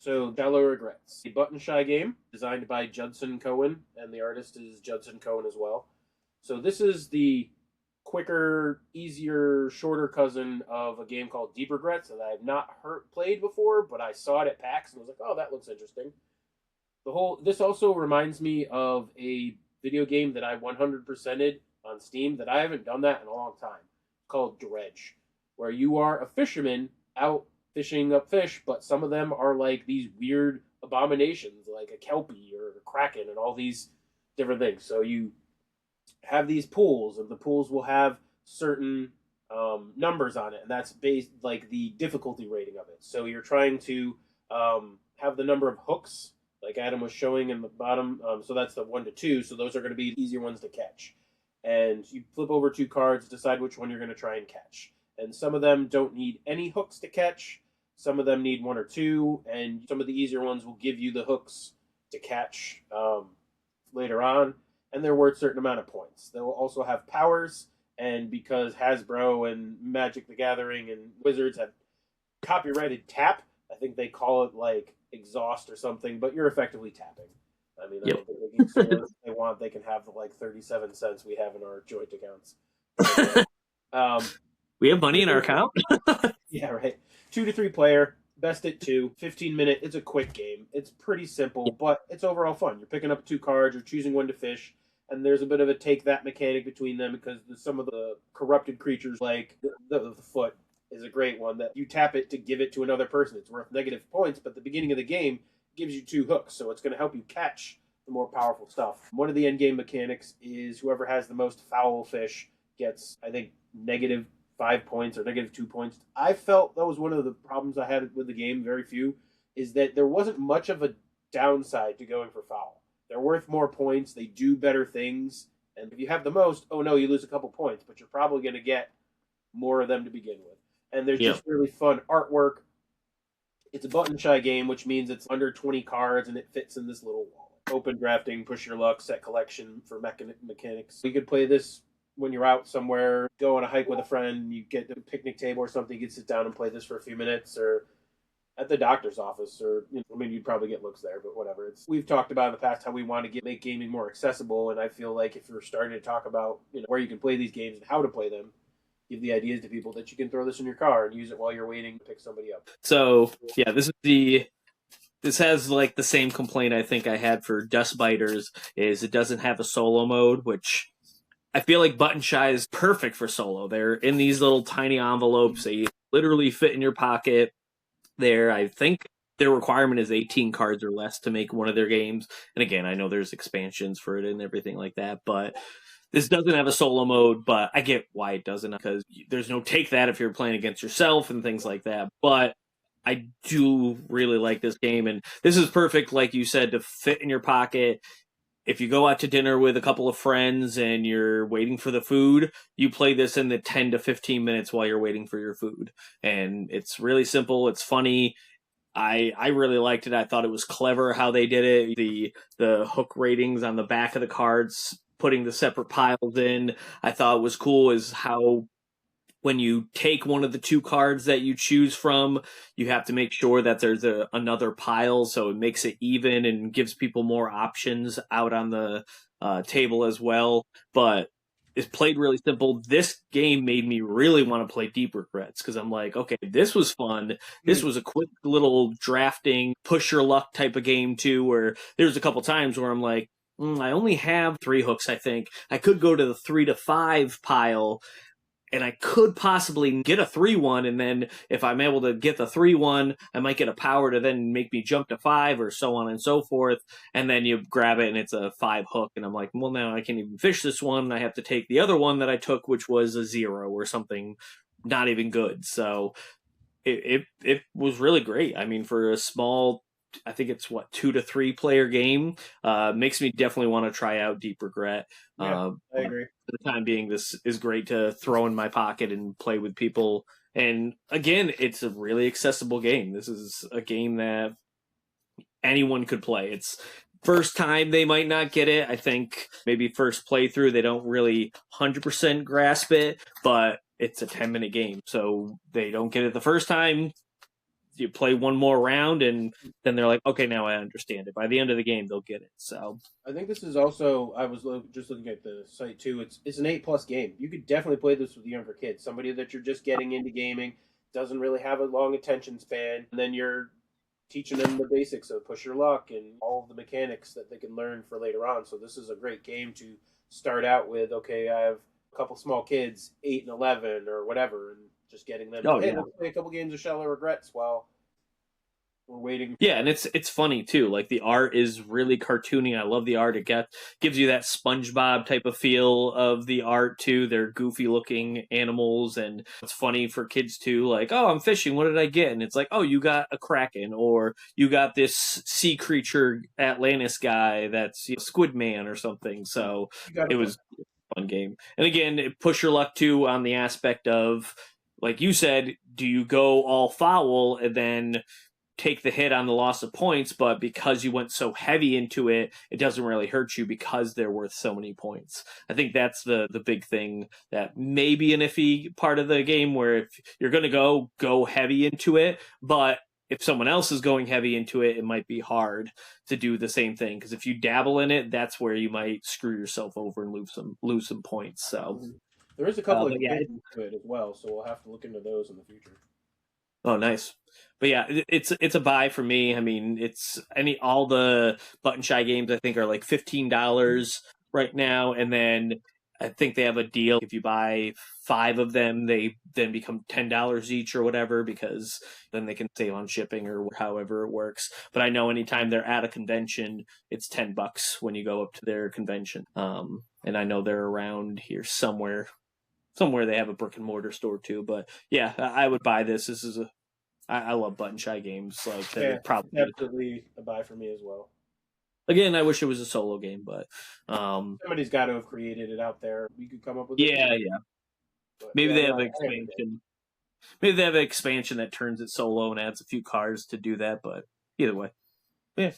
So, Shallow Regrets, a button shy game designed by Judson Cohen, and the artist is Judson Cohen as well. So, this is the quicker, easier, shorter cousin of a game called Deep Regrets that I have not played before, but I saw it at PAX and was like, oh, that looks interesting. This also reminds me of a video game that I 100%ed on Steam that I haven't done that in a long time. It's called Dredge, where you are a fisherman out fishing up fish, but some of them are like these weird abominations, like a kelpie or a kraken, and all these different things. So you have these pools, and the pools will have certain numbers on it, and that's based like the difficulty rating of it. So you're trying to have the number of hooks, like Adam was showing in the bottom. So that's the 1 to 2. So those are going to be the easier ones to catch. And you flip over 2 cards, decide which one you're going to try and catch. And some of them don't need any hooks to catch. Some of them need 1 or 2, and some of the easier ones will give you the hooks to catch later on, and they're worth a certain amount of points. They will also have powers, and because Hasbro and Magic the Gathering and Wizards have copyrighted tap, I think they call it like exhaust or something, but you're effectively tapping. I mean, yep. I don't think they can say if they want, they can have the like 37 cents we have in our joint accounts. We have money in our account? Yeah, right. 2 to 3 player, best at 2, 15-minute. It's a quick game. It's pretty simple, but it's overall fun. You're picking up 2 cards, you're choosing one to fish, and there's a bit of a take that mechanic between them because some of the corrupted creatures, like the foot, is a great one that you tap it to give it to another person. It's worth negative points, but at the beginning of the game gives you 2 hooks, so it's going to help you catch the more powerful stuff. One of the end game mechanics is whoever has the most foul fish gets, I think, negative 5 points or negative 2 points. I felt that was one of the problems I had with the game, very few, is that there wasn't much of a downside to going for foul. They're worth more points, they do better things, and if you have the most, oh no, you lose a couple points, but you're probably going to get more of them to begin with. And there's just really fun artwork. It's a button-shy game, which means it's under 20 cards, and it fits in this little wallet. Open drafting, push your luck, set collection for mechanics. You could play this when you're out somewhere, go on a hike with a friend, you get a picnic table or something, you can sit down and play this for a few minutes, or at the doctor's office, or I mean, you'd probably get looks there, but whatever. We've talked about in the past how we want to make gaming more accessible, and I feel like if you're starting to talk about where you can play these games and how to play them, give the ideas to people that you can throw this in your car and use it while you're waiting to pick somebody up. So yeah, this has like the same complaint I think I had for Dust Biters, is it doesn't have a solo mode, which I feel like Button Shy is perfect for solo. They're in these little tiny envelopes. They literally fit in your pocket. I think their requirement is 18 cards or less to make one of their games. And again, I know there's expansions for it and everything like that, but this doesn't have a solo mode, but I get why it doesn't, because there's no take that if you're playing against yourself and things like that. But I do really like this game, and this is perfect, like you said, to fit in your pocket. If you go out to dinner with a couple of friends and you're waiting for the food, you play this in the 10 to 15 minutes while you're waiting for your food. And it's really simple. It's funny. I really liked it. I thought it was clever how they did it. The hook ratings on the back of the cards, putting the separate piles in, I thought was cool, is how when you take one of the 2 cards that you choose from, you have to make sure that there's another pile, so it makes it even and gives people more options out on the table as well. But it's played really simple. This game made me really want to play Deep Regrets, because I'm like, okay, this was fun. This was a quick little drafting, push your luck type of game too, where there's a couple times where I'm like, I only have 3 hooks, I think. I could go to the 3 to 5 pile, and I could possibly get a 3-1, and then if I'm able to get the 3-1, I might get a power to then make me jump to 5, or so on and so forth, and then you grab it and it's a 5 hook, and I'm like, well, now I can't even fish this one, I have to take the other one that I took, which was a 0 or something not even good. So it was really great. I mean, for a small, I think it's 2 to 3 player game, makes me definitely want to try out Deep Regret. Yeah, I agree. For the time being, this is great to throw in my pocket and play with people. And again, it's a really accessible game. This is a game that anyone could play. It's first time they might not get it. I think maybe first playthrough they don't really 100% grasp it, but it's a 10-minute game. So they don't get it the first time, you play one more round, and then they're like, okay, now I understand it. By the end of the game, they'll get it. So I think this is also. I was just looking at the site too. It's an 8+ game. You could definitely play this with younger kids. Somebody that you're just getting into gaming, doesn't really have a long attention span, and then you're teaching them the basics of push your luck and all of the mechanics that they can learn for later on. So this is a great game to start out with. Okay, I have a couple small kids, 8 and 11 or whatever, and just getting them. Oh, Hey, yeah. let's play a couple games of Shell of Regrets while we're waiting. yeah, and it's funny too. Like the art is really cartoony. I love the art. It gives you that SpongeBob type of feel of the art too. They're goofy looking animals, and it's funny for kids too. Like, oh, I'm fishing. What did I get? And it's like, oh, you got a kraken, or you got this sea creature Atlantis guy that's Squid Man or something. So it was a fun game. And again, push your luck too on the aspect of, like you said, do you go all foul and then take the hit on the loss of points, but because you went so heavy into it, it doesn't really hurt you because they're worth so many points. I think that's the big thing that may be an iffy part of the game, where if you're going to go heavy into it, but if someone else is going heavy into it, it might be hard to do the same thing, because if you dabble in it, that's where you might screw yourself over and lose some points. So there is a couple of yeah, to it as well, so we'll have to look into those in the future. Oh, nice. But yeah, it's a buy for me. I mean, all the Button Shy games I think are like $15 right now, and then I think they have a deal. If you buy 5 of them, they then become $10 each or whatever, because then they can save on shipping or however it works. But I know anytime they're at a convention, it's $10 when you go up to their convention. And I know they're around here somewhere. Somewhere they have a brick and mortar store too. But yeah, I would buy this. This is I love Button Shy games. Like, Yeah, probably definitely a buy for me as well. Again, I wish it was a solo game, but somebody's got to have created it out there. We could come up with yeah. But Maybe yeah, they have an expansion. Maybe they have an expansion that turns it solo and adds a few cars to do that. But either way, yeah.